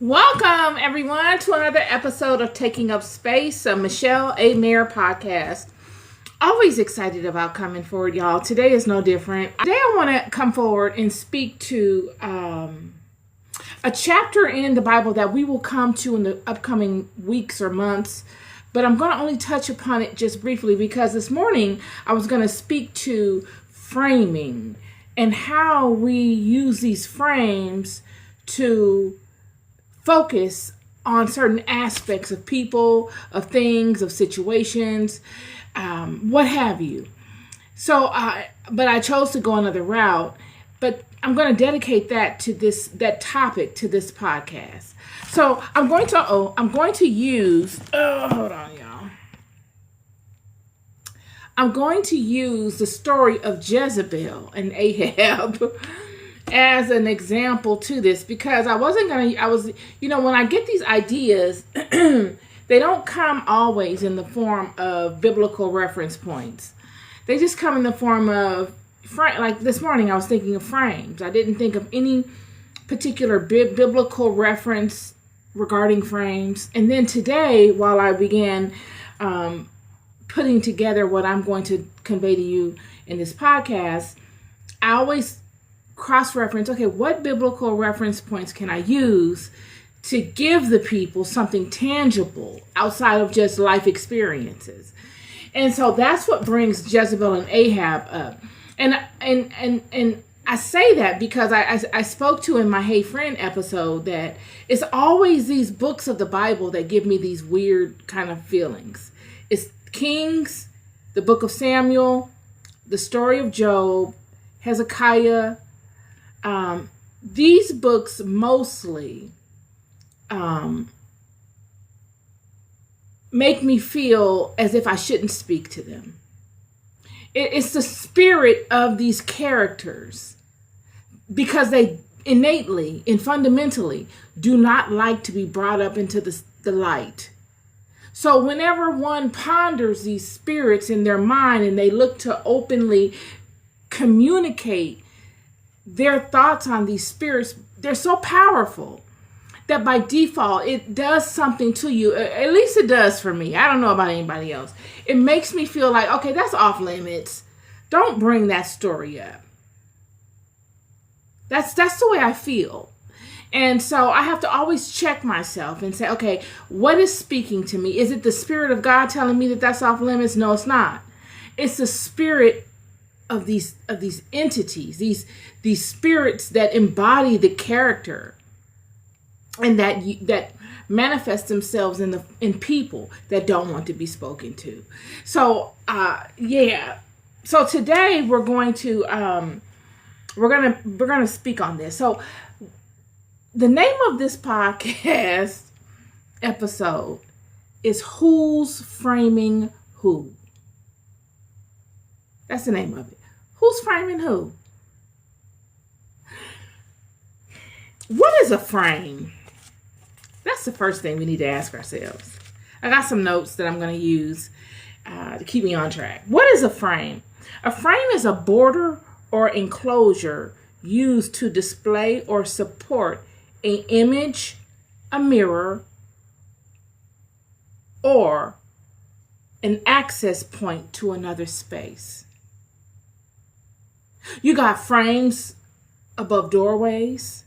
Welcome, everyone, to another episode of Taking Up Space, a Michelle A. Mayer podcast. Always excited about coming forward, y'all. Today is no different. Today I want to come forward and speak to a chapter in the Bible that we will come to in the upcoming weeks or months. But I'm going to only touch upon it just briefly because this morning I was going to speak to framing and how we use these frames to focus on certain aspects of people, of things, of situations, what have you. But I chose to go another route. But I'm going to dedicate that topic to this podcast. So I'm going to use. Hold on, y'all. I'm going to use the story of Jezebel and Ahab as an example to this, because when I get these ideas, they don't come always in the form of biblical reference points. They just come in the form of, like this morning, I was thinking of frames. I didn't think of any particular biblical reference regarding frames. And then today, while I began putting together what I'm going to convey to you in this podcast, I always cross-reference, okay, what biblical reference points can I use to give the people something tangible outside of just life experiences? And so that's what brings Jezebel and Ahab up. And I say that because I spoke to in my Hey Friend episode that it's always these books of the Bible that give me these weird kind of feelings. It's Kings, the book of Samuel, the story of Job, Hezekiah. These books mostly make me feel as if I shouldn't speak to them. It's the spirit of these characters, because they innately and fundamentally do not like to be brought up into the light. So whenever one ponders these spirits in their mind and they look to openly communicate their thoughts on these spirits, they're so powerful that by default, it does something to you. At least it does for me. I don't know about anybody else. It makes me feel like, okay, that's off limits. Don't bring that story up. That's the way I feel. And so I have to always check myself and say, okay, what is speaking to me? Is it the Spirit of God telling me that that's off limits? No, it's not. It's the spirit of these entities, these spirits that embody the character and that manifest themselves in people that don't want to be spoken to. So So today we're going to speak on this. So the name of this podcast episode is Who's Framing Who? That's the name of it. Who's framing who? What is a frame? That's the first thing we need to ask ourselves. I got some notes that I'm going to use to keep me on track. What is a frame? A frame is a border or enclosure used to display or support an image, a mirror, or an access point to another space. You got frames above doorways.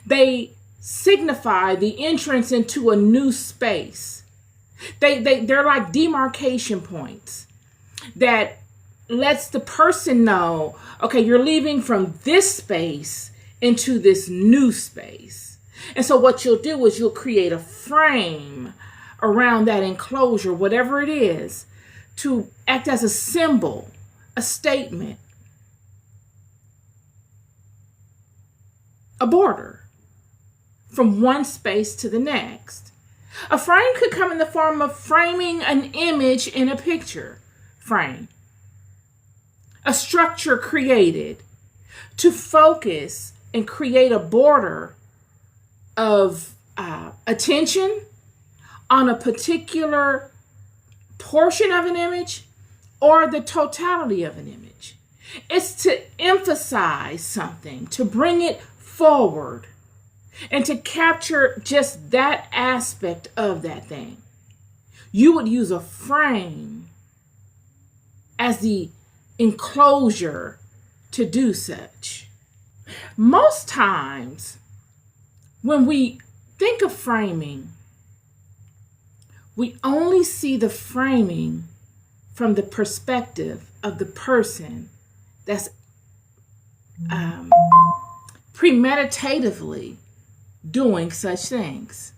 They signify the entrance into a new space. They're like demarcation points that lets the person know, okay, you're leaving from this space into this new space. And so what you'll do is you'll create a frame around that enclosure, whatever it is, to act as a symbol, a statement, a border from one space to the next. A frame could come in the form of framing an image in a picture frame. A structure created to focus and create a border of attention on a particular portion of an image or the totality of an image. It's to emphasize something, to bring it forward. And to capture just that aspect of that thing, you would use a frame as the enclosure to do such. Most times, when we think of framing, we only see the framing from the perspective of the person that's premeditatively doing such things.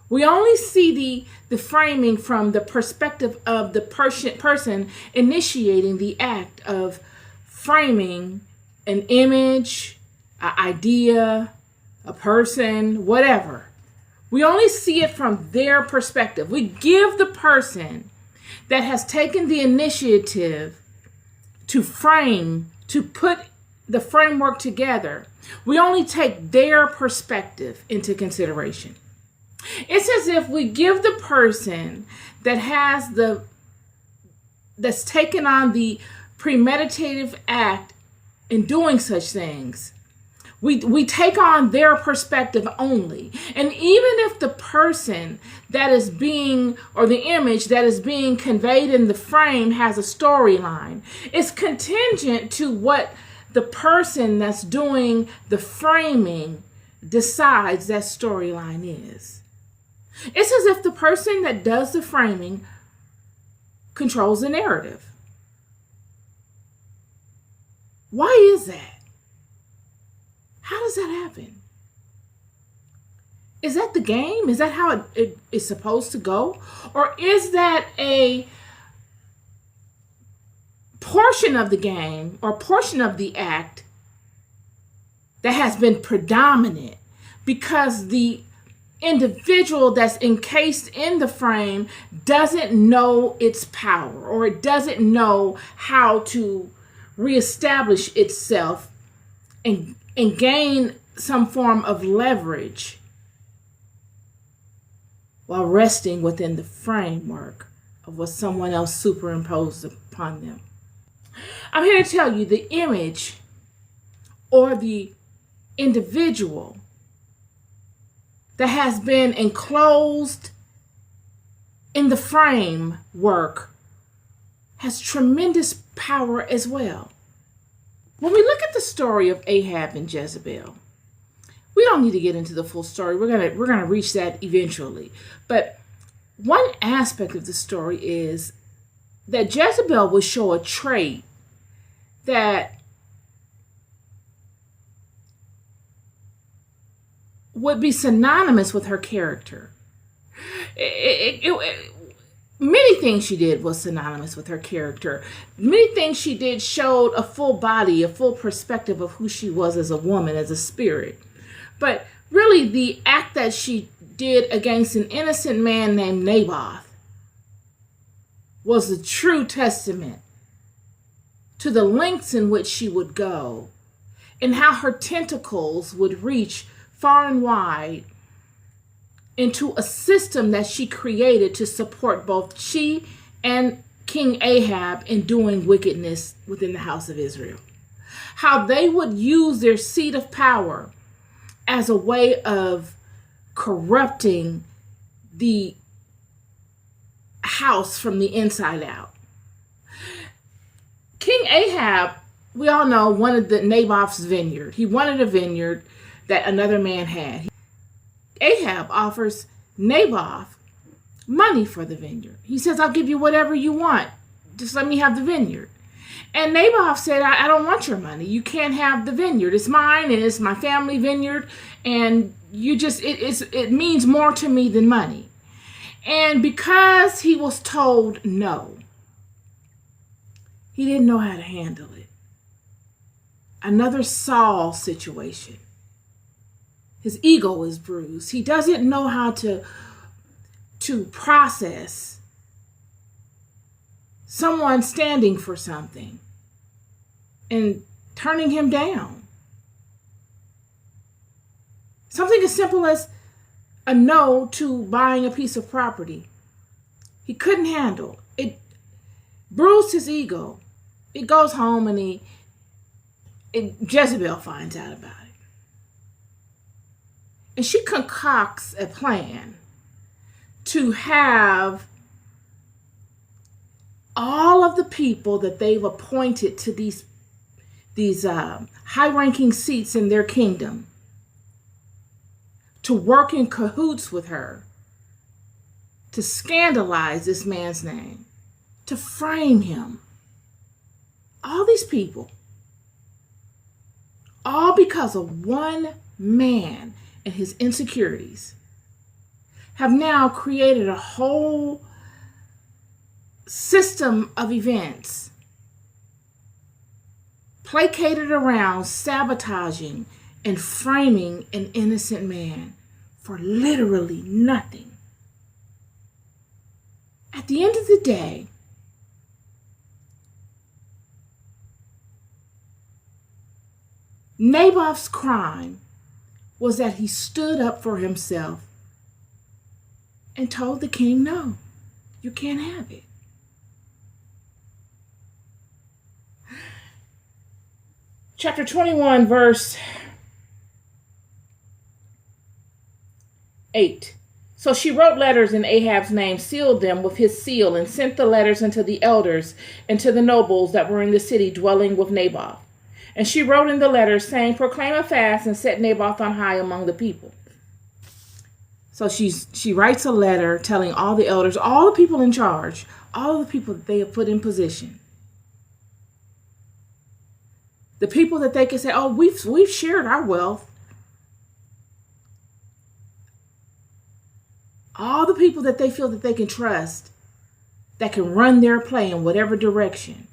We only see the framing from the perspective of the person initiating the act of framing an image, an idea, a person, whatever. We only see it from their perspective. We give the person that has taken the initiative to frame, to put the framework together, we only take their perspective into consideration. It's as if we give the person that's taken on the premeditative act in doing such things, we take on their perspective only. And even if the person that is being, or the image that is being conveyed in the frame has a storyline, it's contingent to what the person that's doing the framing decides that storyline is. It's as if the person that does the framing controls the narrative. Why is that? How does that happen? Is that the game? Is that how it is supposed to go? Or is that a portion of the game or portion of the act that has been predominant because the individual that's encased in the frame doesn't know its power, or it doesn't know how to reestablish itself and gain some form of leverage while resting within the framework of what someone else superimposed upon them? I'm here to tell you the image or the individual that has been enclosed in the framework has tremendous power as well. When we look at the story of Ahab and Jezebel, we don't need to get into the full story. We're gonna reach that eventually. But one aspect of the story is that Jezebel will show a trait that would be synonymous with her character. Many things she did was synonymous with her character. Many things she did showed a full body, a full perspective of who she was as a woman, as a spirit. But really, the act that she did against an innocent man named Naboth was a true testament to the lengths in which she would go and how her tentacles would reach far and wide into a system that she created to support both she and King Ahab in doing wickedness within the house of Israel. How they would use their seat of power as a way of corrupting the house from the inside out. King Ahab, we all know, wanted the Naboth's vineyard. He wanted a vineyard that another man had. Ahab offers Naboth money for the vineyard. He says, I'll give you whatever you want. Just let me have the vineyard. And Naboth said, I don't want your money. You can't have the vineyard. It's mine and it's my family vineyard. And it means more to me than money. And because he was told no, he didn't know how to handle it. Another Saul situation. His ego is bruised. He doesn't know how to process someone standing for something and turning him down. Something as simple as a no to buying a piece of property. He couldn't handle it. Bruised his ego. He goes home and Jezebel finds out about it. And she concocts a plan to have all of the people that they've appointed to these high-ranking seats in their kingdom to work in cahoots with her, to scandalize this man's name, to frame him. All these people, all because of one man and his insecurities, have now created a whole system of events placated around sabotaging and framing an innocent man for literally nothing. At the end of the day, Naboth's crime was that he stood up for himself and told the king, no, you can't have it. Chapter 21, verse 8. So she wrote letters in Ahab's name, sealed them with his seal, and sent the letters unto the elders and to the nobles that were in the city dwelling with Naboth. And she wrote in the letters, saying, proclaim a fast and set Naboth on high among the people. So she writes a letter telling all the elders, all the people in charge, all the people that they have put in position, the people that they can say, oh, we've shared our wealth. All the people that they feel that they can trust, that can run their play in whatever direction,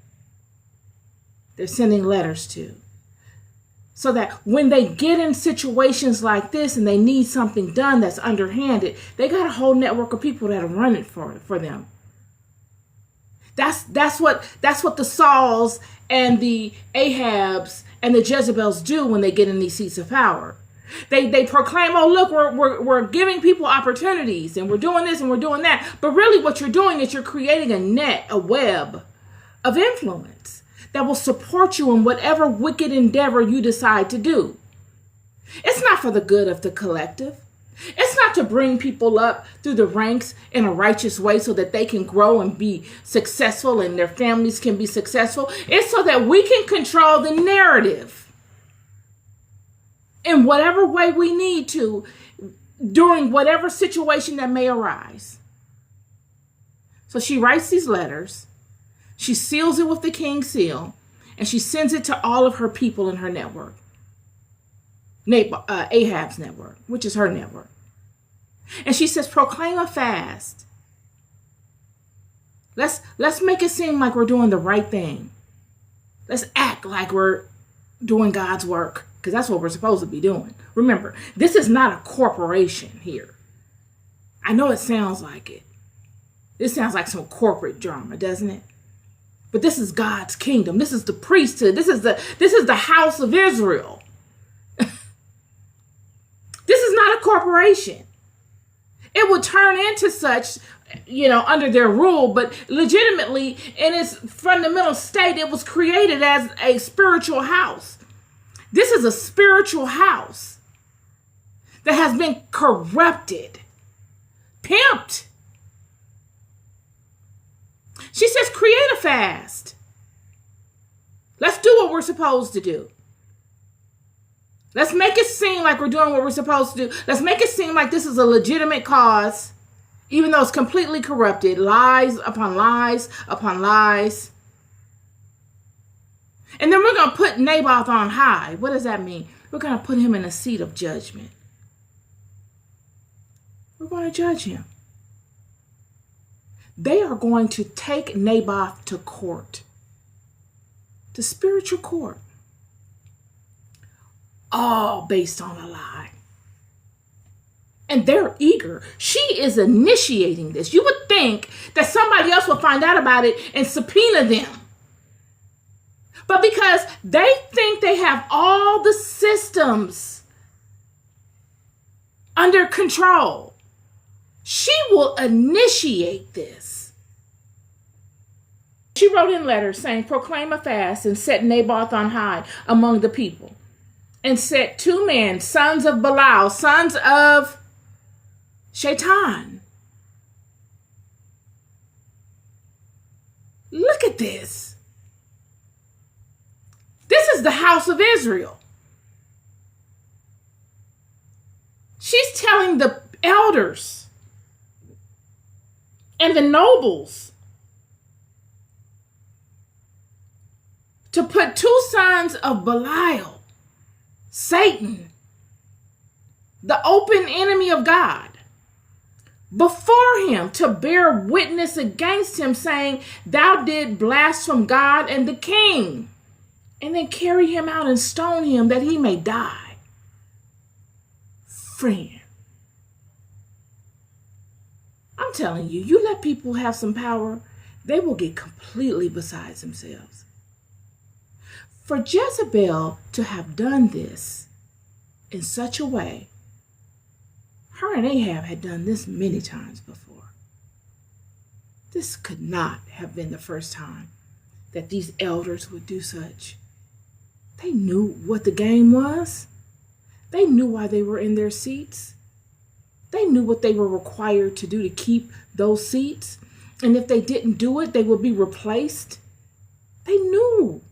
they're sending letters to. So that when they get in situations like this and they need something done that's underhanded, they got a whole network of people that'll run it for them. That's what the Sauls and the Ahabs and the Jezebels do when they get in these seats of power. They proclaim, oh, look, we're giving people opportunities and we're doing this and we're doing that. But really what you're doing is you're creating a net, a web of influence that will support you in whatever wicked endeavor you decide to do. It's not for the good of the collective. It's not to bring people up through the ranks in a righteous way so that they can grow and be successful and their families can be successful. It's so that we can control the narrative in whatever way we need to during whatever situation that may arise. So she writes these letters, she seals it with the king's seal, and she sends it to all of her people in her network. Ahab's network, which is her network. And she says, proclaim a fast. Let's make it seem like we're doing the right thing. Let's act like we're doing God's work, because that's what we're supposed to be doing. Remember, this is not a corporation here. I know it sounds like it. This sounds like some corporate drama, doesn't it? But this is God's kingdom. This is the priesthood. This is the house of Israel. This is not a corporation. It would turn into such, under their rule, but legitimately in its fundamental state, it was created as a spiritual house. This is a spiritual house that has been corrupted, pimped. She says, create a fast. Let's do what we're supposed to do. Let's make it seem like we're doing what we're supposed to do. Let's make it seem like this is a legitimate cause, even though it's completely corrupted. Lies upon lies upon lies. And then we're going to put Naboth on high. What does that mean? We're going to put him in a seat of judgment. We're going to judge him. They are going to take Naboth to court, to spiritual court. All based on a lie. And they're eager. She is initiating this. You would think that somebody else would find out about it and subpoena them. But because they think they have all the systems under control, she will initiate this. She wrote in letters saying, proclaim a fast and set Naboth on high among the people. and set two men, sons of Belial, sons of Shaitan. Look at this. This is the house of Israel. She's telling the elders and the nobles to put two sons of Belial, Satan, the open enemy of God, before him to bear witness against him, saying, "Thou did blaspheme God and the king," and then carry him out and stone him that he may die. Friend, I'm telling you, you let people have some power, they will get completely beside themselves. For Jezebel to have done this in such a way, her and Ahab had done this many times before. This could not have been the first time that these elders would do such. They knew what the game was. They knew why they were in their seats. They knew what they were required to do to keep those seats. And if they didn't do it, they would be replaced. They knew.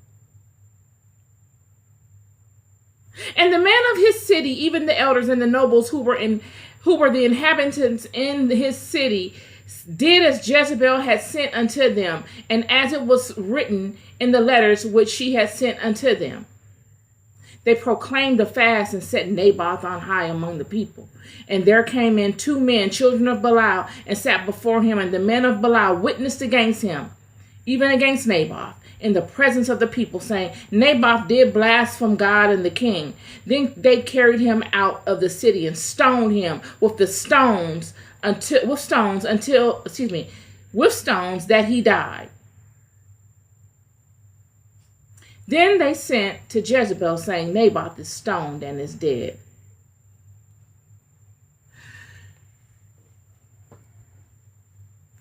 And the men of his city, even the elders and the nobles who were the inhabitants in his city, did as Jezebel had sent unto them, and as it was written in the letters which she had sent unto them. They proclaimed the fast and set Naboth on high among the people. And there came in two men, children of Belial, and sat before him. And the men of Belial witnessed against him, even against Naboth, in the presence of the people, saying, "Naboth did blaspheme God and the king." Then they carried him out of the city and stoned him with stones that he died. Then they sent to Jezebel, saying, "Naboth is stoned and is dead."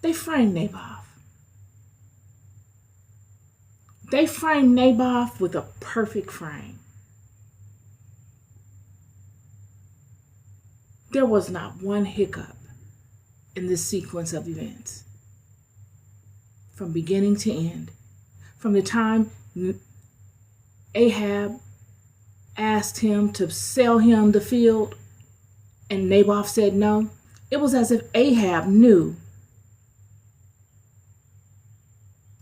They framed Naboth. They framed Naboth with a perfect frame. There was not one hiccup in this sequence of events. From beginning to end. From the time Ahab asked him to sell him the field and Naboth said no, it was as if Ahab knew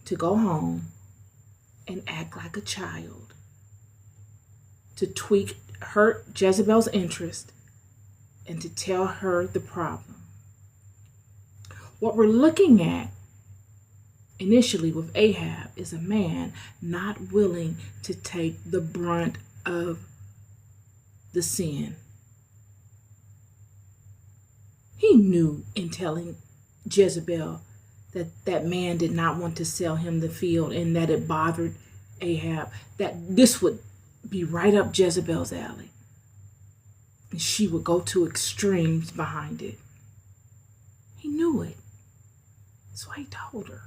to go home and act like a child, to tweak Jezebel's interest, and to tell her the problem. What we're looking at initially with Ahab is a man not willing to take the brunt of the sin. He knew in telling Jezebel that that man did not want to sell him the field and that it bothered Ahab, that this would be right up Jezebel's alley. And she would go to extremes behind it. He knew it. That's why he told her.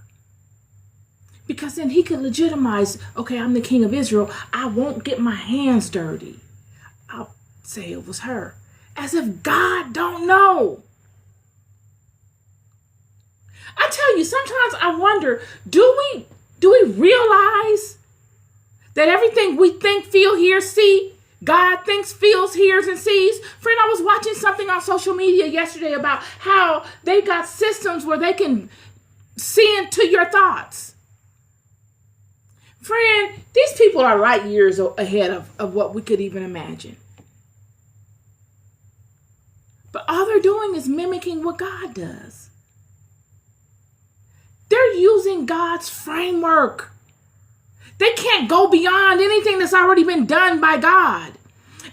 Because then he could legitimize, okay, I'm the king of Israel. I won't get my hands dirty. I'll say it was her. As if God don't know. I tell you, sometimes I wonder, do we realize that everything we think, feel, hear, see, God thinks, feels, hears, and sees? Friend, I was watching something on social media yesterday about how they got systems where they can see into your thoughts. Friend, these people are light years ahead of what we could even imagine. But all they're doing is mimicking what God does. They're using God's framework. They can't go beyond anything that's already been done by God.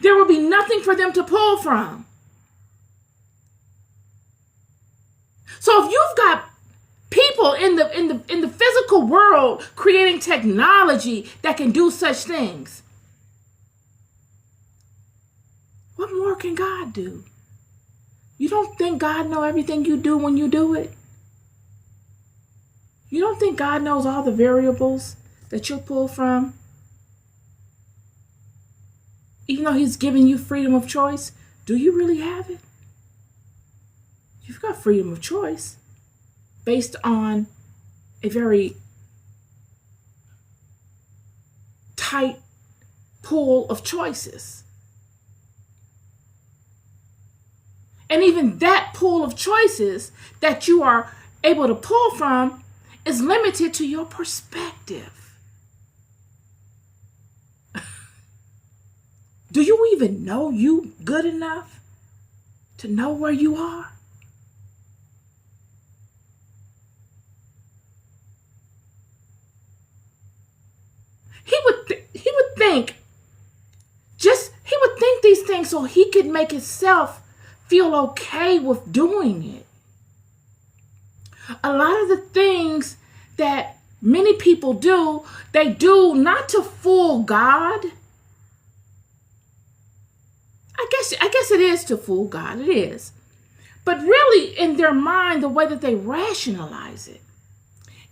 There will be nothing for them to pull from. So if you've got people in the physical world creating technology that can do such things, what more can God do? You don't think God knows everything you do when you do it? You don't think God knows all the variables that you'll pull from? Even though he's giving you freedom of choice, do you really have it? You've got freedom of choice based on a very tight pool of choices. And even that pool of choices that you are able to pull from is limited to your perspective. Do you even know you good enough to know where you are? He would think these things so he could make himself feel okay with doing it. A lot of the things that many people do, they do not to fool God. I guess it is to fool God, it is. But really, in their mind, the way that they rationalize it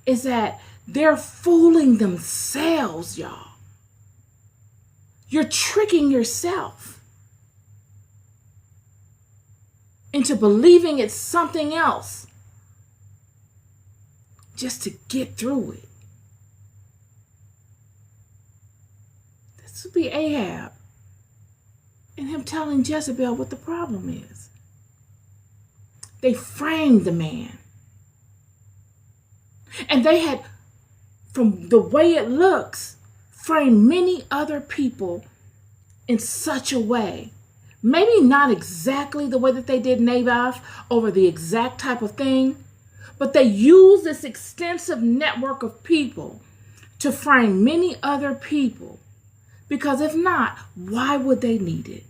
is that they're fooling themselves, y'all. You're tricking yourself into believing it's something else just to get through it. This would be Ahab and him telling Jezebel what the problem is. They framed the man. And they had, from the way it looks, framed many other people in such a way. Maybe not exactly the way that they did Naboth over the exact type of thing, but they used this extensive network of people to frame many other people. Because if not, why would they need it?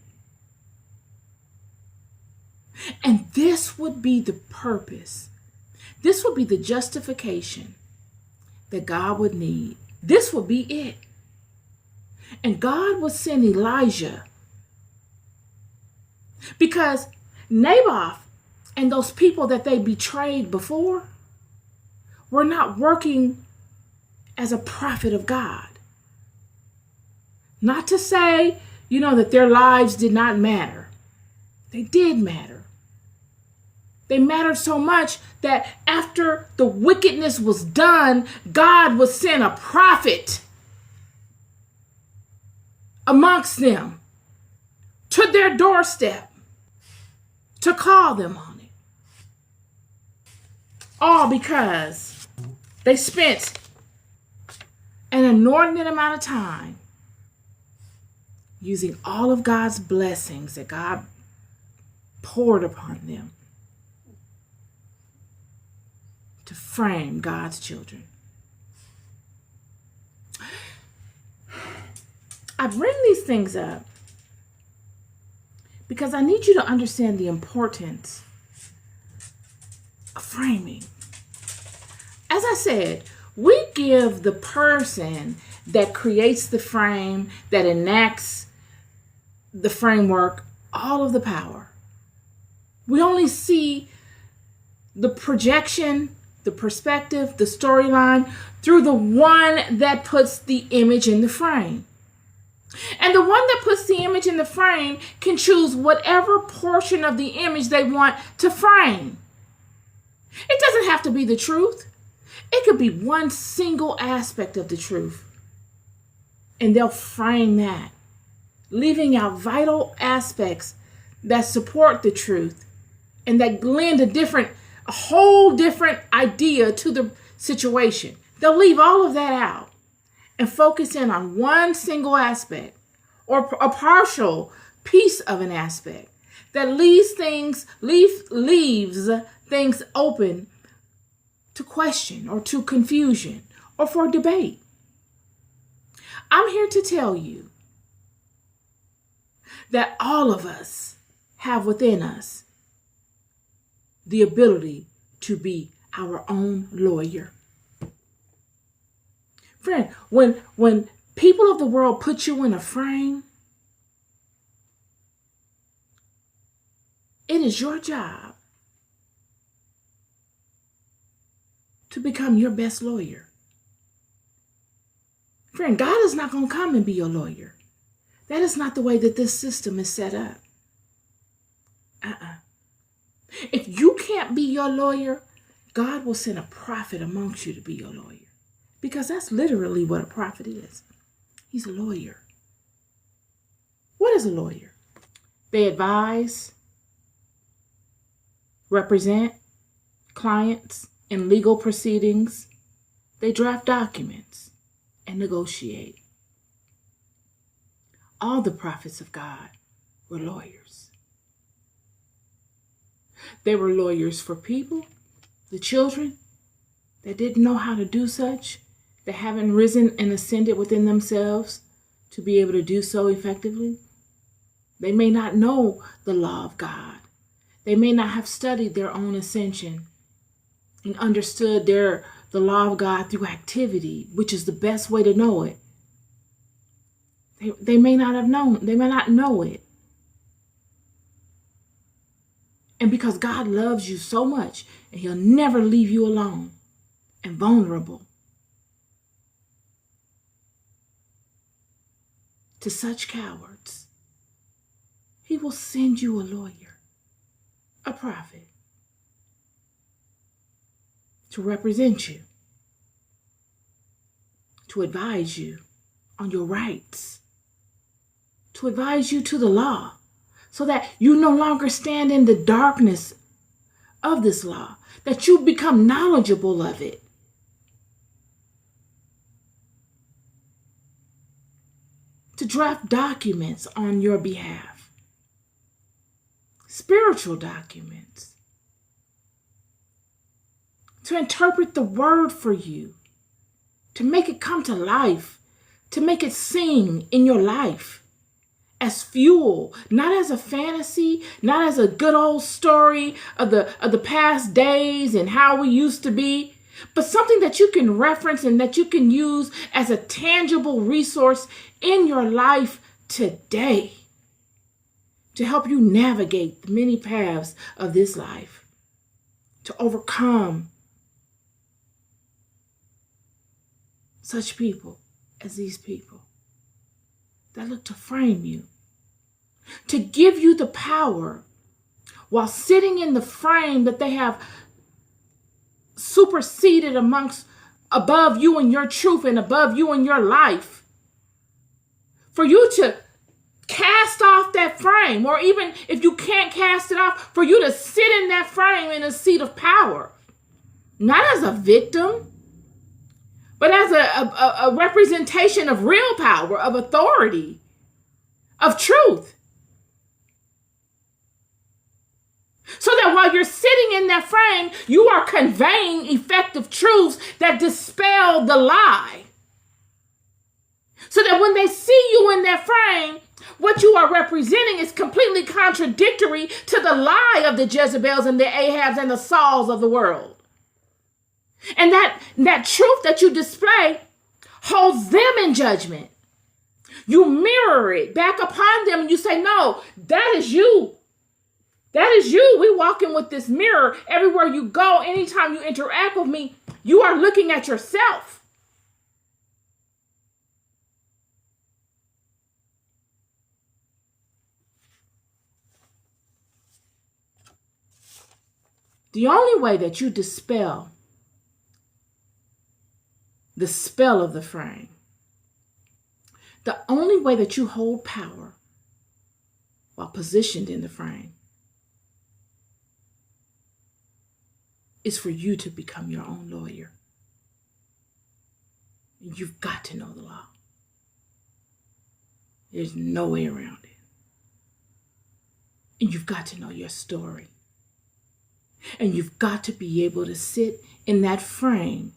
And this would be the purpose. This would be the justification that God would need. This would be it. And God would send Elijah because Naboth and those people that they betrayed before were not working as a prophet of God. Not to say, that their lives did not matter. They did matter. They mattered so much that after the wickedness was done, God would send a prophet amongst them to their doorstep to call them on it. All because they spent an inordinate amount of time using all of God's blessings that God poured upon them to frame God's children. I bring these things up because I need you to understand the importance of framing. As I said, we give the person that creates the frame, that enacts the framework, all of the power. We only see the projection, the perspective, the storyline through the one that puts the image in the frame. And the one that puts the image in the frame can choose whatever portion of the image they want to frame. It doesn't have to be the truth. It could be one single aspect of the truth. And they'll frame that, leaving out vital aspects that support the truth and that lend a whole different idea to the situation. They'll leave all of that out and focus in on one single aspect or a partial piece of an aspect that leaves things open to question or to confusion or for debate. I'm here to tell you that all of us have within us the ability to be our own lawyer. Friend, when people of the world put you in a frame, it is your job to become your best lawyer. Friend, God is not going to come and be your lawyer. That is not the way that this system is set up. If you can't be your lawyer, God will send a prophet amongst you to be your lawyer. Because that's literally what a prophet is. He's a lawyer. What is a lawyer? They advise, represent clients in legal proceedings. They draft documents and negotiate. All the prophets of God were lawyers. They were lawyers for people, the children that didn't know how to do such, that haven't risen and ascended within themselves to be able to do so effectively. They may not know the law of God. They may not have studied their own ascension and understood the law of God through activity, which is the best way to know it. They may not have known, they may not know it. And because God loves you so much, and he'll never leave you alone and vulnerable to such cowards, he will send you a lawyer, a prophet, to represent you, to advise you on your rights, to advise you to the law, so that you no longer stand in the darkness of this law, that you become knowledgeable of it. To draft documents on your behalf, spiritual documents, to interpret the word for you, to make it come to life, to make it sing in your life as fuel, not as a fantasy, not as a good old story of the past days and how we used to be, but something that you can reference and that you can use as a tangible resource in your life today to help you navigate the many paths of this life, to overcome such people as these people that look to frame you, to give you the power while sitting in the frame that they have superseded above you and your truth and above you and your life, for you to cast off that frame, or even if you can't cast it off, for you to sit in that frame in a seat of power, not as a victim, but as a representation of real power, of authority, of truth. So that while you're sitting in that frame, you are conveying effective truths that dispel the lie. So that when they see you in that frame, what you are representing is completely contradictory to the lie of the Jezebels and the Ahabs and the Sauls of the world. And that truth that you display holds them in judgment. You mirror it back upon them and you say, no, that is you. That is you. We walking with this mirror everywhere you go. Anytime you interact with me, you are looking at yourself. The only way that you dispel the spell of the frame, the only way that you hold power while positioned in the frame, is for you to become your own lawyer. And you've got to know the law. There's no way around it. And you've got to know your story. And you've got to be able to sit in that frame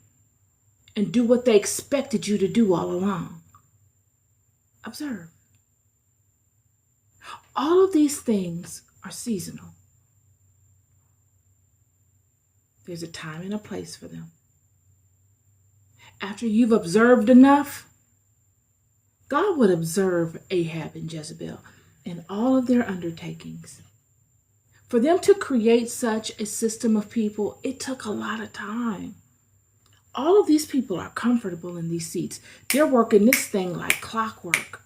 and do what they expected you to do all along. Observe. All of these things are seasonal. There's a time and a place for them. After you've observed enough, God would observe Ahab and Jezebel in all of their undertakings. For them to create such a system of people, it took a lot of time. All of these people are comfortable in these seats. They're working this thing like clockwork.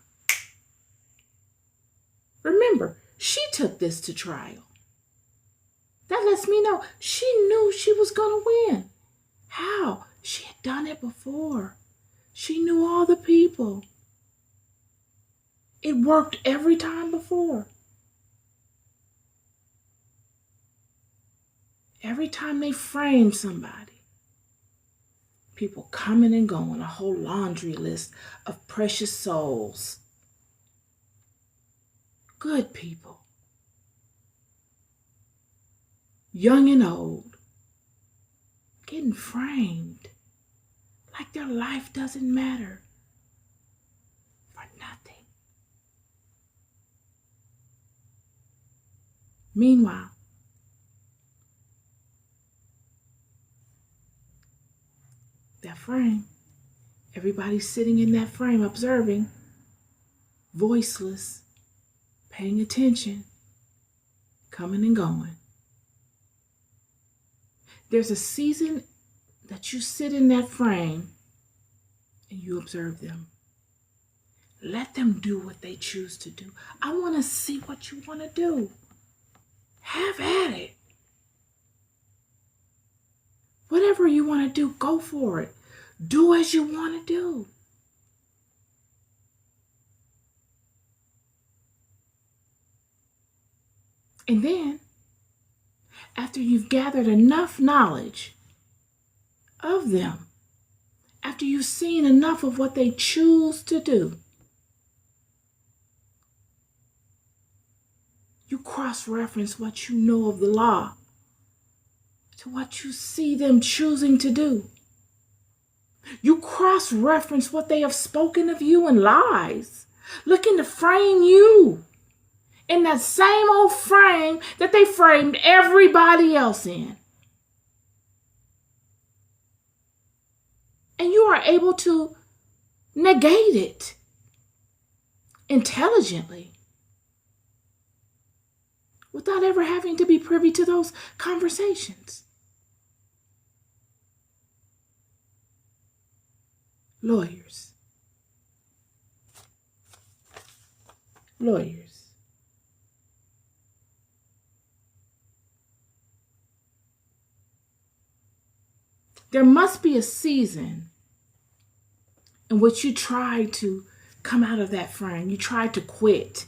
Remember, she took this to trial. That lets me know she knew she was going to win. How? She had done it before. She knew all the people. It worked every time before. Every time they framed somebody, people coming and going, a whole laundry list of precious souls. Good people. Young and old. Getting framed like their life doesn't matter for nothing. Meanwhile, that frame, everybody's sitting in that frame observing, voiceless, paying attention, coming and going. There's a season that you sit in that frame and you observe them. Let them do what they choose to do. I want to see what you want to do. Have at it. Whatever you want to do, go for it. Do as you want to do. And then, after you've gathered enough knowledge of them, after you've seen enough of what they choose to do, you cross-reference what you know of the law to what you see them choosing to do. You cross-reference what they have spoken of you in lies, looking to frame you in that same old frame that they framed everybody else in. And you are able to negate it intelligently without ever having to be privy to those conversations. Lawyers. There must be a season in which you try to come out of that frame. You try to quit.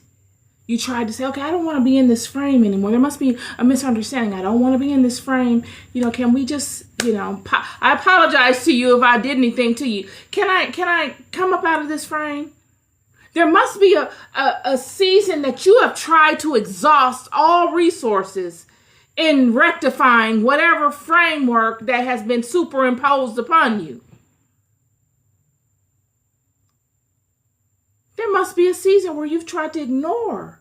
You tried to say, okay, I don't want to be in this frame anymore. There must be a misunderstanding. I don't want to be in this frame. Can we just, I apologize to you if I did anything to you. Can I come up out of this frame? There must be a season that you have tried to exhaust all resources in rectifying whatever framework that has been superimposed upon you. There must be a season where you've tried to ignore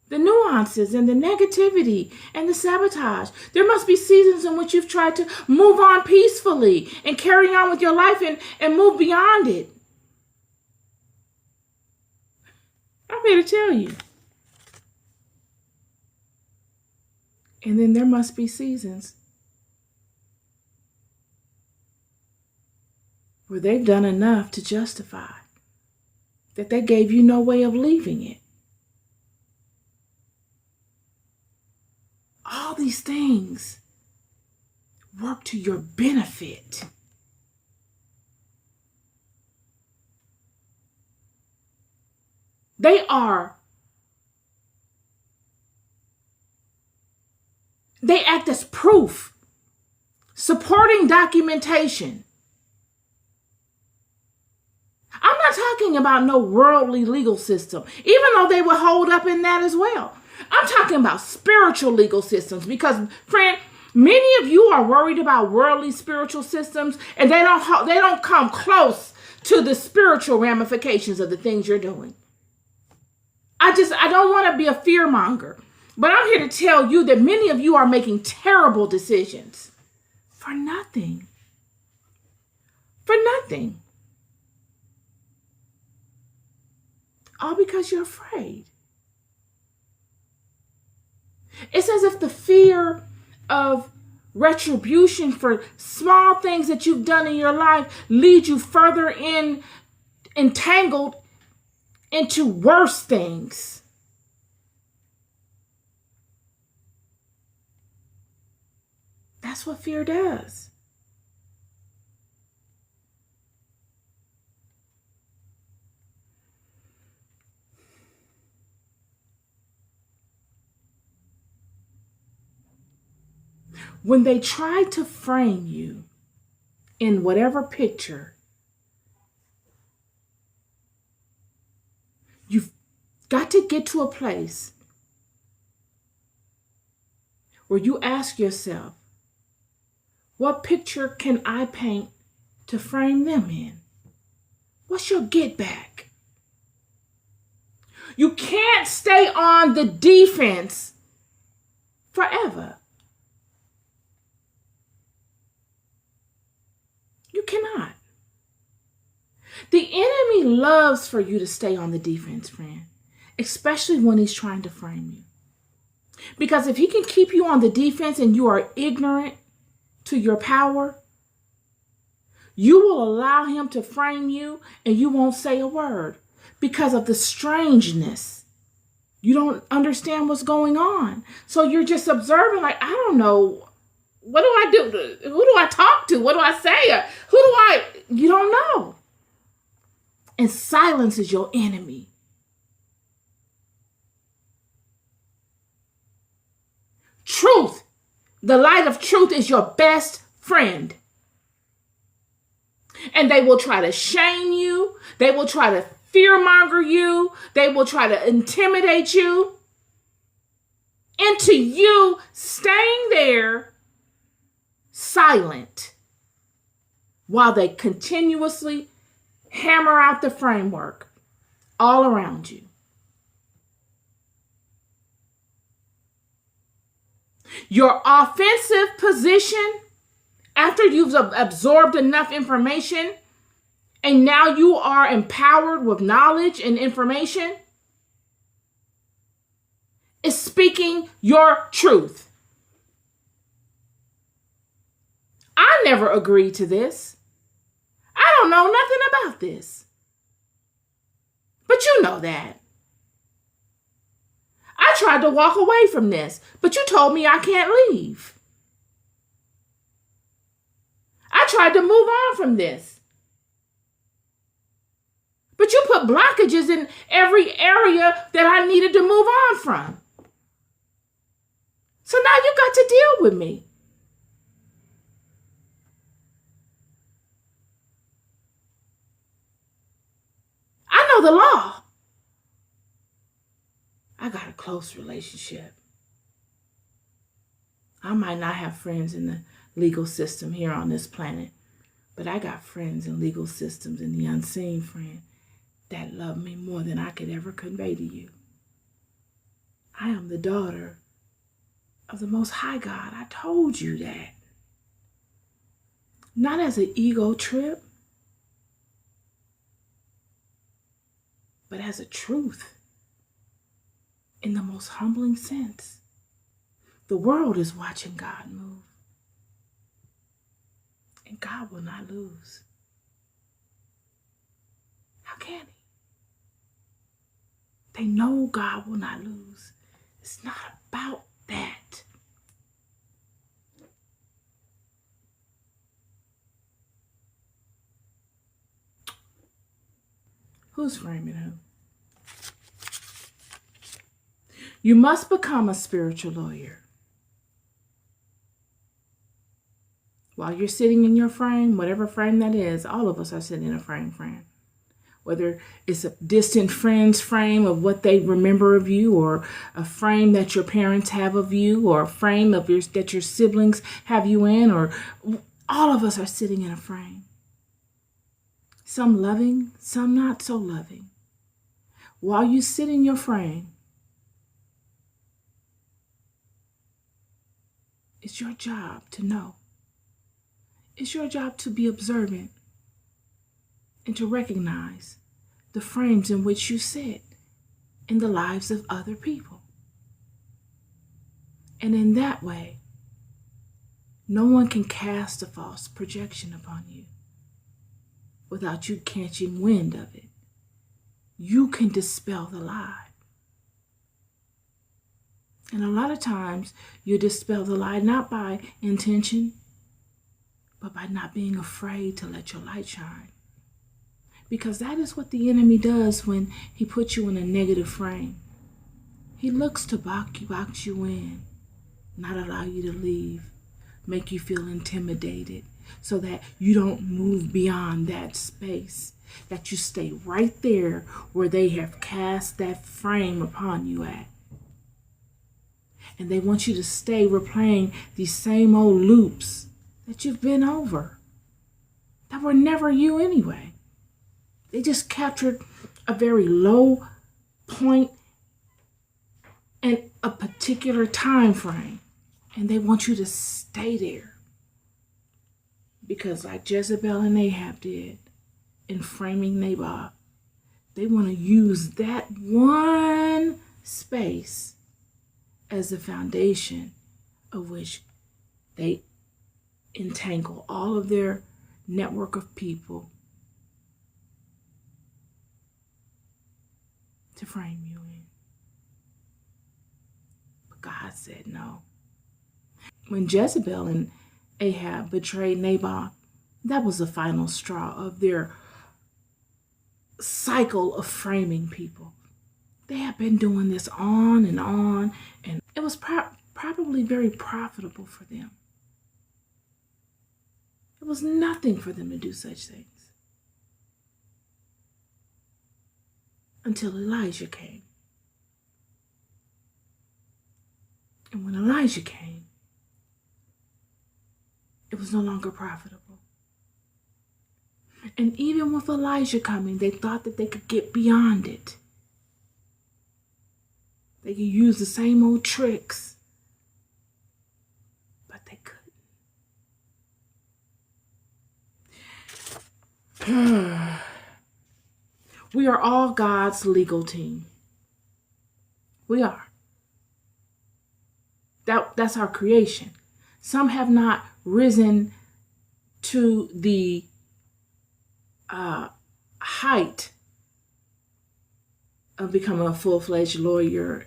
the nuances and the negativity and the sabotage. There must be seasons in which you've tried to move on peacefully and carry on with your life and move beyond it. I'm here to tell you. And then there must be seasons where they've done enough to justify that they gave you no way of leaving it. All these things work to your benefit. They act as proof, supporting documentation. I'm not talking about no worldly legal system, even though they would hold up in that as well. I'm talking about spiritual legal systems because, friend, many of you are worried about worldly spiritual systems and they don't come close to the spiritual ramifications of the things you're doing. I don't want to be a fear monger, but I'm here to tell you that many of you are making terrible decisions for nothing. For nothing. All because you're afraid. It's as if the fear of retribution for small things that you've done in your life lead you further entangled into worse things. That's what fear does. When they try to frame you in whatever picture, you've got to get to a place where you ask yourself, what picture can I paint to frame them in? What's your get back? You can't stay on the defense forever. You cannot. The enemy loves for you to stay on the defense, friend, especially when he's trying to frame you. Because if he can keep you on the defense and you are ignorant to your power, you will allow him to frame you and you won't say a word because of the strangeness. You don't understand what's going on. So you're just observing like, I don't know. What do I do? Who do I talk to? What do I say? You don't know. And silence is your enemy. Truth, the light of truth is your best friend. And they will try to shame you. They will try to fearmonger you. They will try to intimidate you into you staying there silent while they continuously hammer out the framework all around you. Your offensive position, after you've absorbed enough information and now you are empowered with knowledge and information, is speaking your truth. I never agreed to this. I don't know nothing about this. But you know that. I tried to walk away from this, but you told me I can't leave. I tried to move on from this, but you put blockages in every area that I needed to move on from. So now you got to deal with me. I know the law. I got a close relationship. I might not have friends in the legal system here on this planet, but I got friends in legal systems in the unseen, friend, that love me more than I could ever convey to you. I am the daughter of the Most High God. I told you that. Not as an ego trip, but as a truth. In the most humbling sense. The world is watching God move. And God will not lose. How can he? They know God will not lose. It's not about that. Who's framing who? You must become a spiritual lawyer. While you're sitting in your frame, whatever frame that is, all of us are sitting in a frame. Whether it's a distant friend's frame of what they remember of you, or a frame that your parents have of you, or a frame of that your siblings have you in, or all of us are sitting in a frame. Some loving, some not so loving. While you sit in your frame, it's your job to know. It's your job to be observant and to recognize the frames in which you sit in the lives of other people. And in that way, no one can cast a false projection upon you without you catching wind of it you can dispel the lie. And a lot of times you dispel the lie not by intention, but by not being afraid to let your light shine. Because that is what the enemy does when he puts you in a negative frame. He looks to box you in, not allow you to leave, make you feel intimidated so that you don't move beyond that space, that you stay right there where they have cast that frame upon you at. And they want you to stay replaying these same old loops that you've been over, that were never you anyway. They just captured a very low point and a particular time frame, and they want you to stay there. Because like Jezebel and Ahab did in framing Naboth, they want to use that one space as the foundation of which they entangle all of their network of people to frame you in. But God said no. When Jezebel and Ahab betrayed Naboth, that was the final straw of their cycle of framing people. They had been doing this on, and it was probably very profitable for them. It was nothing for them to do such things until Elijah came. And when Elijah came, it was no longer profitable. And even with Elijah coming, they thought that they could get beyond it. They could use the same old tricks, but they couldn't. We are all God's legal team. We are. That's our creation. Some have not risen to the height of becoming a full-fledged lawyer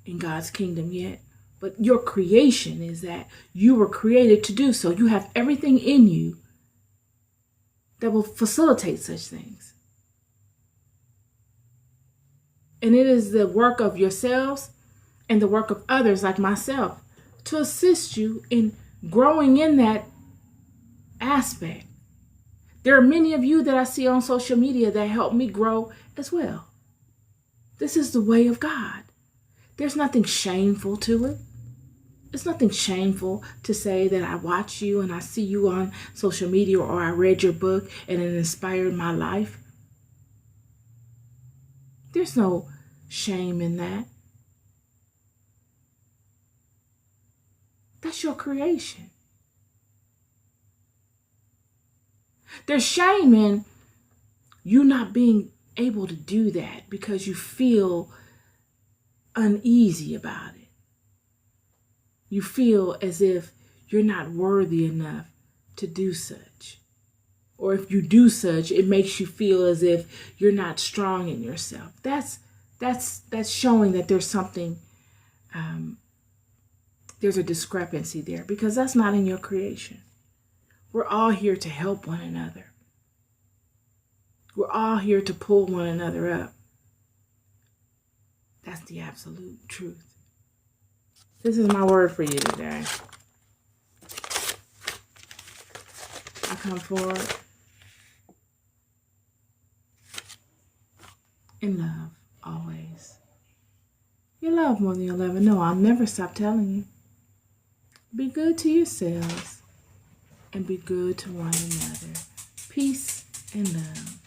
in God's kingdom yet. But your creation is that you were created to do so. You have everything in you that will facilitate such things. And it is the work of yourselves and the work of others like myself to assist you in growing in that aspect. There are many of you that I see on social media that help me grow as well. This is the way of God. There's nothing shameful to it. It's nothing shameful to say that I watch you and I see you on social media, or I read your book and it inspired my life. There's no shame in that. That's your creation. There's shame in you not being able to do that because you feel uneasy about it. You feel as if you're not worthy enough to do such. Or if you do such, it makes you feel as if you're not strong in yourself. That's showing that there's something, there's a discrepancy there, because that's not in your creation. We're all here to help one another. We're all here to pull one another up. That's the absolute truth. This is my word for you today. I come forward in love, always. You love more than you'll ever know. I'll never stop telling you. Be good to yourselves and be good to one another. Peace and love.